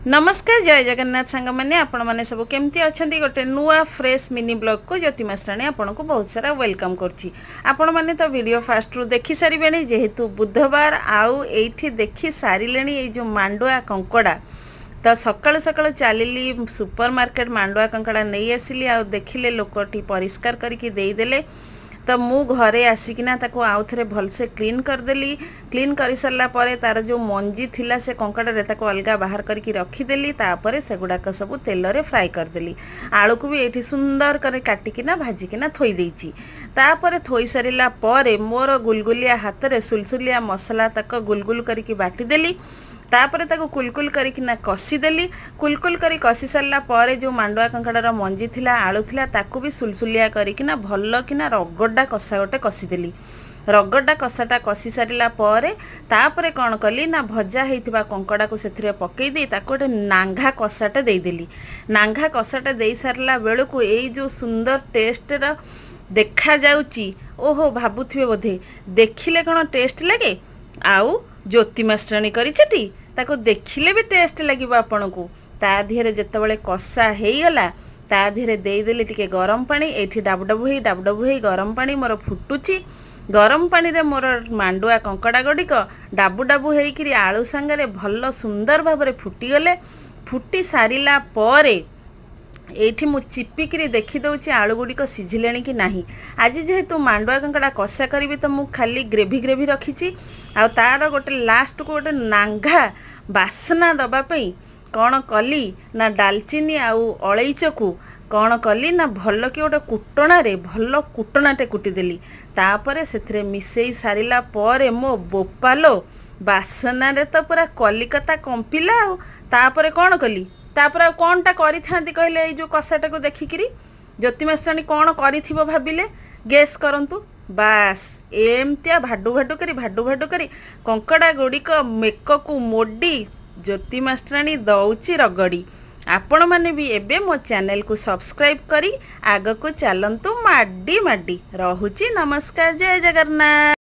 नमस्कार जय जगन्नाथ सांग मैंने आपण मैंने सब केमती अच्छा गोटे नुआ फ्रेश मिनी ब्लॉग को ज्योति मास्टाणी आपन को बहुत सारा वेलकम करुच्ची। आपण मैंने तो वीडियो फास्ट रू देखी सारे जेहेतु बुधवार आउ एठी देखी सारे ये जो मांडुआ कंकड़ा तो सकाळु सकाळु चलिली सुपर मार्केट मांडुआ कंकड़ा नहीं आसिली आ देखिले लोकटी परिष्कार करके देदेले तो मु घरे आसिकिना ताको आउ थे भलसे क्लीन करदेली। क्लीन कर सारा पर तार जो मंजी थिला से कंकड़े ताको अलग बाहर करके रखीदेली। तापर से गुड़ाक सब तेल रे फ्राए करदेली। आलू को भी ये सुंदर कर काटिकिना भाजिकिना थोई देइची। तापर थोई सारिला पर मोर गुलगुलिया हाथ रे सुलसुलिया मसला तक गुलगुल करके बाटीदेली। तापर ताको कुलकुल करिकिना कषिदेली। कुलकुल करी कषि सारा पर जो मांडुआ कंकड़ार मंजी थिला आलू थिला ताको भी सुलसुलिया करिकिना भल किना रगड़ा कषा गोटे कषिदेली। रगड़ा कषाटा कषि सारा पर तापर कौन कली ना भजा होइथिबा कंकड़ा को सेथिरे पकई दे ताको गोटे नांघा कषाटा देदेली। नांघा कषाटा दे सारला बेलू एई जो सुंदर टेस्टर देखा जाउची ओहो भाबुथिबे बोधे देखिले कौन टेस्ट लगे आउ ज्योति मास्टाणी करिछटी ताको देखिले भी टेस्ट लगिबो आपन को। ता धीरे जेतेबेले कषा हेइगला ता धीरे देदेली टिके गरम पानी। एठी डाबडबु हेई गरम पानी मोर फुटुची। गरम पानी रे मोर मांडुआ कंकड़ा गड़िक डाबु डाबु हेइकिरी आलू संगे भल सुंदर भाबरे फुटी गले। फुटी सारिला परे एठी मु चिपिकी देखी दउची आलू गुड़िक सिझिले कि नाही। आज जेहेतु मांडुआ कंकड़ा कषा करी तो मु खाली ग्रेवी रखी आ तार गोटे लास्ट को गोटे नांघा बासना दबापी कौन कली ना डालचीनी आउ अलैच को कौन कली ना भल कि गोटे कुटणा रे भल कुटणाटे कुटिदेली। तापर से मिसई सारिला पर मो बोपालो बासना रे तो पूरा कलिकता कंपिला। तापर कौन कली तापर कौनटा करी कहले जो कषाटा को देखिकी ज्योति मास्टाणी कौन करिथिबो भाबिले गेस करंतु। बास एमतिया भाडू भाडू करी कंकड़ा गुड़िक मेक को मोडी ज्योति मास्टाणी दौची रगड़ी। आपण माने भी एबे मो चैनल को सब्सक्राइब करी आग को चलंतु माडी माडी। रहुची नमस्कार जय जगन्नाथ।